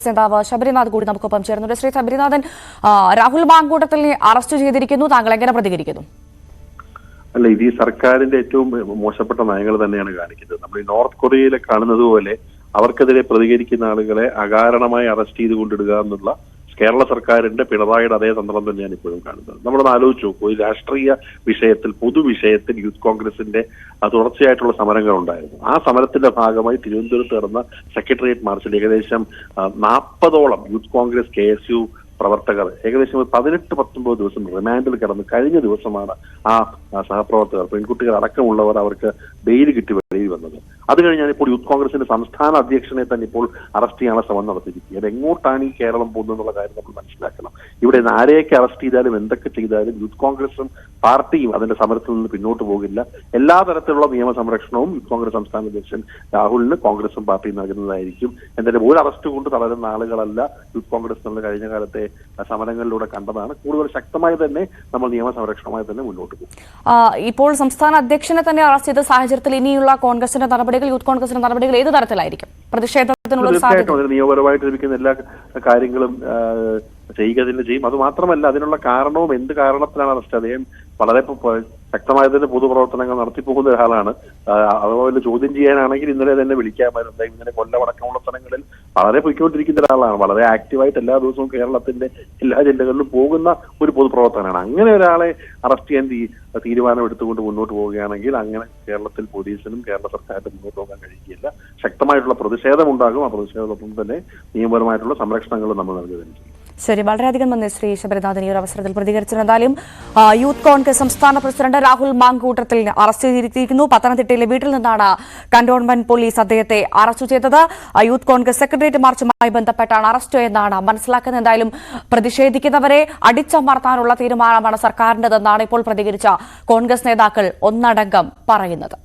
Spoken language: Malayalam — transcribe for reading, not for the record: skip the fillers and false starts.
നേതാവ് ശബരിനാഥ് കൂടി നമുക്കൊപ്പം ചേർന്നുണ്ട്. ശ്രീ ശബരിനാഥൻ, രാഹുൽ മാങ്കൂട്ടത്തിലിനെ അറസ്റ്റ് ചെയ്തിരിക്കുന്നു. താങ്കൾ എങ്ങനെ പ്രതികരിക്കുന്നു? അല്ല, ഇത് ഈ സർക്കാരിന്റെ ഏറ്റവും മോശപ്പെട്ട നയങ്ങൾ തന്നെയാണ് കാണിക്കുന്നത്. നമ്മൾ ഈ നോർത്ത് കൊറിയയിലെ കാണുന്നത് പോലെ അവർക്കെതിരെ പ്രതികരിക്കുന്ന ആളുകളെ അകാരണമായി അറസ്റ്റ് ചെയ്ത് കൊണ്ടിടുക എന്നുള്ള കേരള സർക്കാരിന്റെ പിണറായിയുടെ അതേ തന്ത്രം തന്നെയാണ് ഇപ്പോഴും കാണുന്നത്. നമ്മളൊന്ന് ആലോചിച്ച് നോക്കൂ, ഈ രാഷ്ട്രീയ വിഷയത്തിൽ, പൊതുവിഷയത്തിൽ യൂത്ത് കോൺഗ്രസിന്റെ തുടർച്ചയായിട്ടുള്ള സമരങ്ങൾ ഉണ്ടായിരുന്നു. ആ സമരത്തിന്റെ ഭാഗമായി തിരുവനന്തപുരത്ത് നടന്ന സെക്രട്ടേറിയറ്റ് മാർച്ചിൽ ഏകദേശം 40ഓളം യൂത്ത് കോൺഗ്രസ് KSU പ്രവർത്തകർ ഏകദേശം 18-19 ദിവസം റിമാൻഡിൽ കിടന്ന് കഴിഞ്ഞ ദിവസമാണ് ആ സഹപ്രവർത്തകർ, പെൺകുട്ടികൾ അടക്കമുള്ളവർ, അവർക്ക് ബെയിൽ കിട്ടി വെളിയിൽ വന്നത്. അത് കഴിഞ്ഞാൽ ഇപ്പോൾ യൂത്ത് കോൺഗ്രസിന്റെ സംസ്ഥാന അധ്യക്ഷനെ തന്നെ ഇപ്പോൾ അറസ്റ്റ് ചെയ്യാനുള്ള ശ്രമം നടത്തിയിരിക്കുകയാണ്. എങ്ങോട്ടാണ് ഈ കേരളം പോകുന്നത് എന്നുള്ള കാര്യം നമ്മൾ മനസ്സിലാക്കണം. ഇവിടെ ആരെയൊക്കെ അറസ്റ്റ് ചെയ്താലും എന്തൊക്കെ ചെയ്താലും യൂത്ത് കോൺഗ്രസും പാർട്ടിയും അതിന്റെ സമരത്തിൽ നിന്ന് പിന്നോട്ട് പോകില്ല. എല്ലാ തരത്തിലുള്ള നിയമസംരക്ഷണവും യൂത്ത് കോൺഗ്രസ് സംസ്ഥാന അധ്യക്ഷൻ രാഹുലിന് കോൺഗ്രസും പാർട്ടിയും നൽകുന്നതായിരിക്കും. എന്തായാലും ഒരു അറസ്റ്റ് കൊണ്ട് തളരുന്ന ആളുകളല്ല യൂത്ത് കോൺഗ്രസ് എന്നുള്ള കഴിഞ്ഞ കാലത്തെ സമരങ്ങളിലൂടെ കണ്ടതാണ്. കൂടുതൽ ശക്തമായി തന്നെ നമ്മൾ നിയമസംരക്ഷണമായി തന്നെ മുന്നോട്ട് പോകും. ഇപ്പോൾ സംസ്ഥാന അധ്യക്ഷനെ തന്നെ അറസ്റ്റ് ചെയ്ത സാഹചര്യത്തിൽ ഇനിയുള്ള കോൺഗ്രസിന്റെ നടപടികൾ, യൂത്ത് കോൺഗ്രസിന്റെ നടപടികൾ ഏത് തരത്തിലായിരിക്കും? പ്രതിഷേധത്തിനുള്ള നിയമപരമായിട്ട് ലഭിക്കുന്ന എല്ലാ കാര്യങ്ങളും ചെയ്യുക തന്നെ ചെയ്യും. അത് മാത്രമല്ല, അതിനുള്ള കാരണവും എന്ത് കാരണത്തിലാണ് അറസ്റ്റ്, അദ്ദേഹം വളരെ ശക്തമായ തന്നെ പൊതുപ്രവർത്തനങ്ങൾ നടത്തിപ്പോകുന്ന ഒരാളാണ്. അതുപോലെ ചോദ്യം ചെയ്യാനാണെങ്കിൽ ഇന്നലെ തന്നെ വിളിക്കാമായിരുന്നു. ഇന്നലെ കൊല്ലമടക്കമുള്ള സ്ഥലങ്ങളിൽ വളരെ പൊയ്ക്കൊണ്ടിരിക്കുന്ന ഒരാളാണ്. വളരെ ആക്റ്റീവായിട്ട് എല്ലാ ദിവസവും കേരളത്തിന്റെ എല്ലാ ജില്ലകളിലും പോകുന്ന ഒരു പൊതുപ്രവർത്തകനാണ്. അങ്ങനെ ഒരാളെ അറസ്റ്റ് ചെയ്യാൻ തീരുമാനം എടുത്തുകൊണ്ട് മുന്നോട്ട് പോവുകയാണെങ്കിൽ അങ്ങനെ കേരളത്തിൽ പോലീസിനും കേരള സർക്കാരിനും മുന്നോട്ട് പോകാൻ കഴിയുകയില്ല. ശക്തമായിട്ടുള്ള പ്രതിഷേധമുണ്ടാകും. ആ പ്രതിഷേധത്തോടൊപ്പം തന്നെ നിയമപരമായിട്ടുള്ള സംരക്ഷണങ്ങളും നമ്മൾ നൽകുകയും ചെയ്യും. ശരി, വളരെയധികം നന്ദി ശ്രീ ശബരിനാഥൻ ഈ ഒരു അവസരത്തിൽ പ്രതികരിച്ചത്. എന്തായാലും യൂത്ത് കോൺഗ്രസ് സംസ്ഥാന പ്രസിഡന്റ് രാഹുൽ മാങ്കൂട്ടത്തിലിനെ അറസ്റ്റ് ചെയ്തിരിക്കുന്നു. പത്തനംതിട്ടയിലെ വീട്ടിൽ നിന്നാണ് കന്റോൺമെന്റ് പോലീസ് അദ്ദേഹത്തെ അറസ്റ്റ് ചെയ്തത്. യൂത്ത് കോൺഗ്രസ് സെക്രട്ടേറിയറ്റ് മാർച്ചുമായി ബന്ധപ്പെട്ടാണ് അറസ്റ്റ് എന്നാണ് മനസ്സിലാക്കുന്നത്. എന്തായാലും പ്രതിഷേധിക്കുന്നവരെ അടിച്ചമർത്താനുള്ള തീരുമാനമാണ് സർക്കാരിന്റെതെന്നാണ് ഇപ്പോൾ പ്രതികരിച്ച കോൺഗ്രസ് നേതാക്കൾ ഒന്നടങ്കം പറയുന്നത്.